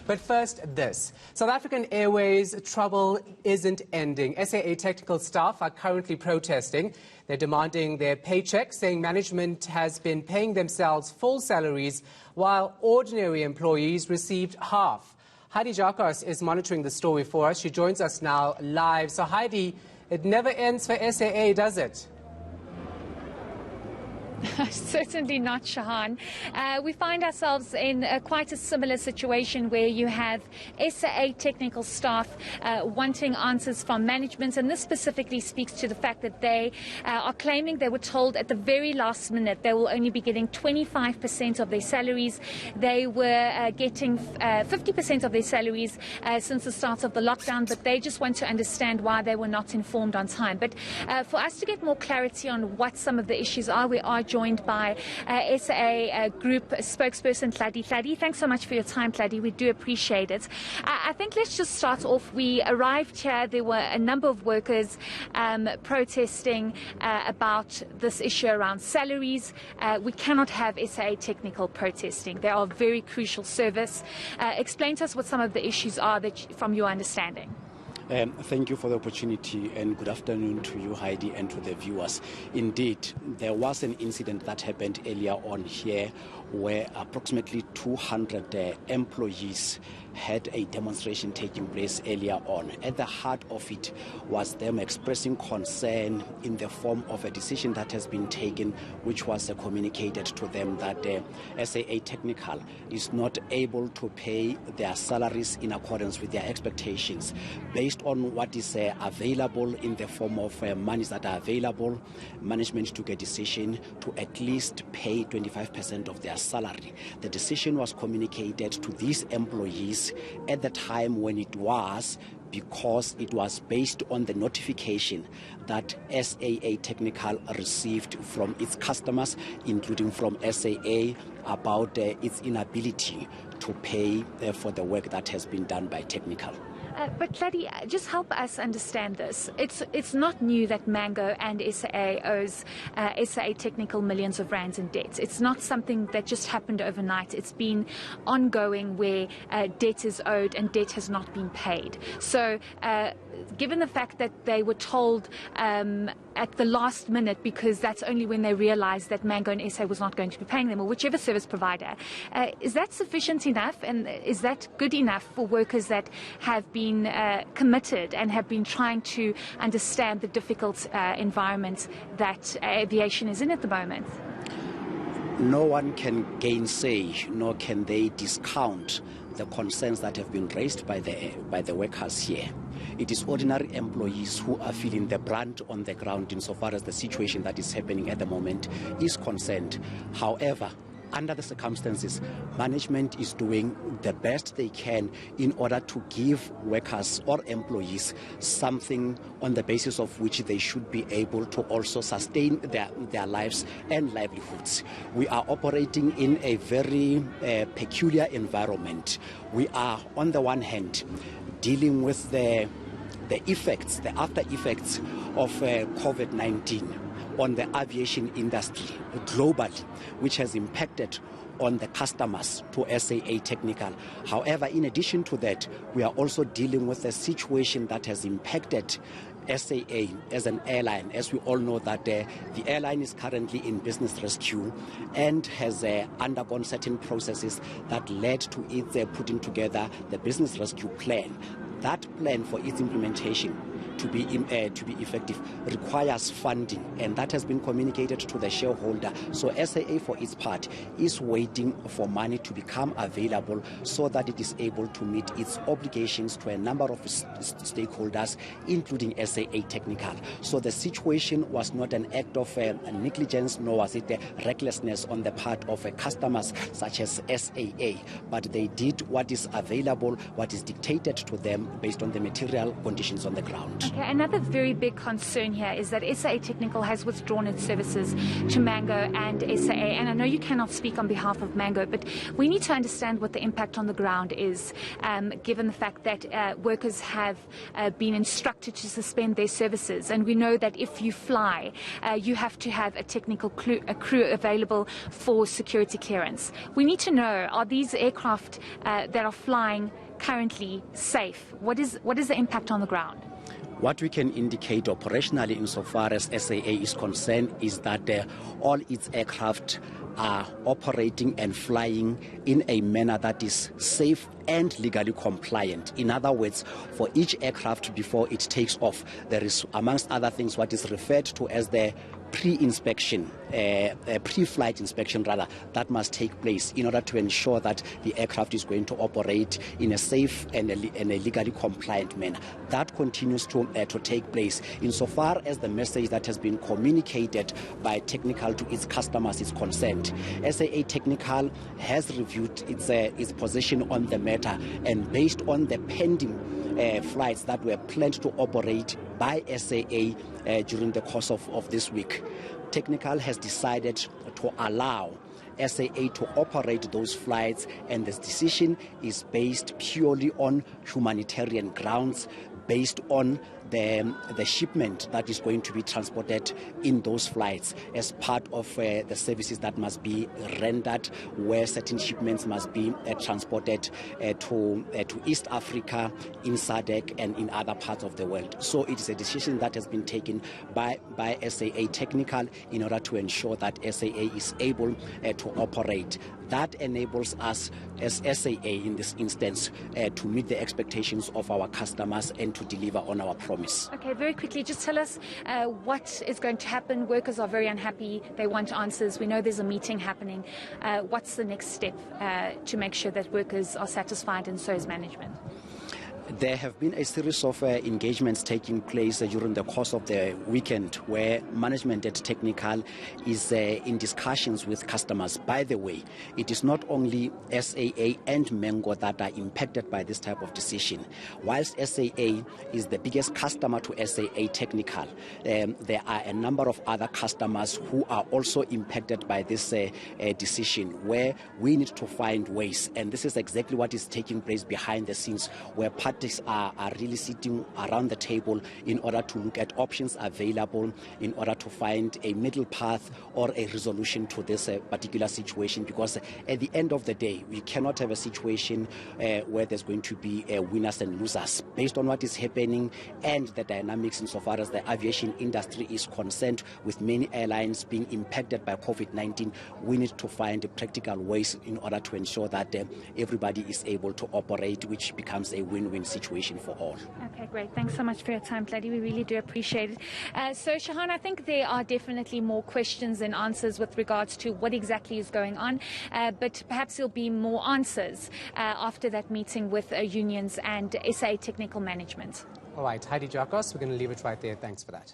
But first, this. South African Airways trouble isn't ending. SAA technical staff are currently protesting. They're demanding their paychecks, saying management has been paying themselves full salaries while ordinary employees received half. Heidi Giokos is monitoring the story for us. She joins us now live. So, Heidi, it never ends for SAA, does it? Certainly not, Shahan. We find ourselves in quite a similar situation where you have SAA technical staff wanting answers from management, and this specifically speaks to the fact that they are claiming they were told at the very last minute they will only be getting 25% of their salaries. They were getting 50% of their salaries since the start of the lockdown, but they just want to understand why they were not informed on time. But for us to get more clarity on what some of the issues are, we are joined by SAA Group spokesperson Tladi. Tladi, thanks so much for your time, Tladi. We do appreciate it. I think let's just start off. We arrived here. There were a number of workers protesting about this issue around salaries. We cannot have SAA technical protesting. They are a very crucial service. Explain to us what some of the issues are from your understanding. Thank you for the opportunity, and good afternoon to you, Heidi, and to the viewers. Indeed, there was an incident that happened earlier on here where approximately 200 employees had a demonstration taking place earlier on. At the heart of it was them expressing concern in the form of a decision that has been taken, which was communicated to them that SAA Technical is not able to pay their salaries in accordance with their expectations. Based on what is available in the form of monies that are available, management took a decision to at least pay 25% of their salary. The decision was communicated to these employees at the time when it was, because it was based on the notification that SAA Technical received from its customers, including from SAA, about its inability to pay for the work that has been done by Technical. But Tladi, just help us understand this. It's not new that Mango and SAA owes SAA Technical millions of rands in debt. It's not something that just happened overnight. It's been ongoing where debt is owed and debt has not been paid. So given the fact that they were told at the last minute, because that's only when they realized that Mango and SA was not going to be paying them, or whichever service provider, is that sufficient enough, and is that good enough for workers that have been committed and have been trying to understand the difficult environment that aviation is in at the moment? No one can gainsay, nor can they discount the concerns that have been raised by the workers here. It is ordinary employees who are feeling the brunt on the ground insofar as the situation that is happening at the moment is concerned. However, under the circumstances, management is doing the best they can in order to give workers or employees something on the basis of which they should be able to also sustain their lives and livelihoods. We are operating in a very peculiar environment. We are, on the one hand, dealing with the effects, the after effects of COVID-19 on the aviation industry globally, which has impacted on the customers to SAA Technical. However, in addition to that, we are also dealing with a situation that has impacted SAA as an airline. As we all know that the airline is currently in business rescue and has undergone certain processes that led to it putting together the business rescue plan. That plan, for its implementation to be effective, requires funding, and that has been communicated to the shareholder. So SAA, for its part, is waiting for money to become available so that it is able to meet its obligations to a number of stakeholders, including SAA Technical. So the situation was not an act of negligence, nor was it recklessness on the part of customers such as SAA, but they did what is available, what is dictated to them based on the material conditions on the ground. Okay, another very big concern here is that SAA Technical has withdrawn its services to Mango and SAA, and I know you cannot speak on behalf of Mango, but we need to understand what the impact on the ground is, given the fact that workers have been instructed to suspend their services, and we know that if you fly, you have to have a technical crew available for security clearance. We need to know, are these aircraft that are flying currently safe? What is the impact on the ground? What we can indicate operationally insofar as SAA is concerned is that all its aircraft are operating and flying in a manner that is safe and legally compliant. In other words, for each aircraft before it takes off, there is, amongst other things, what is referred to as the pre-inspection, pre-flight inspection rather, that must take place in order to ensure that the aircraft is going to operate in a safe and a legally compliant manner. That continues to take place. Insofar as the message that has been communicated by Technical to its customers is concerned, SAA Technical has reviewed its position on the matter, and based on the pending flights that were planned to operate by SAA during the course of this week, Technical has decided to allow SAA to operate those flights, and this decision is based purely on humanitarian grounds, based on the shipment that is going to be transported in those flights as part of the services that must be rendered, where certain shipments must be transported to East Africa, in SADC, and in other parts of the world. So it is a decision that has been taken by SAA Technical in order to ensure that SAA is able to operate. That enables us as SAA in this instance to meet the expectations of our customers and to deliver on our promise. Okay, very quickly, just tell us what is going to happen. Workers are very unhappy. They want answers. We know there's a meeting happening. What's the next step to make sure that workers are satisfied, and so is management? There have been a series of engagements taking place during the course of the weekend, where management at Technical is in discussions with customers. By the way, it is not only SAA and Mango that are impacted by this type of decision. Whilst SAA is the biggest customer to SAA Technical, there are a number of other customers who are also impacted by this decision, where we need to find ways, and this is exactly what is taking place behind the scenes, where parties are really sitting around the table in order to look at options available, in order to find a middle path or a resolution to this particular situation. Because at the end of the day, we cannot have a situation where there's going to be winners and losers. Based on what is happening and the dynamics insofar as the aviation industry is concerned, with many airlines being impacted by COVID-19, we need to find practical ways in order to ensure that everybody is able to operate, which becomes a win-win situation for all. Okay, great. Thanks so much for your time, Bloody. We really do appreciate it. So, Shahan, I think there are definitely more questions than answers with regards to what exactly is going on, but perhaps there'll be more answers after that meeting with unions and SAA Technical Management. All right, Heidi Giokos, we're going to leave it right there. Thanks for that.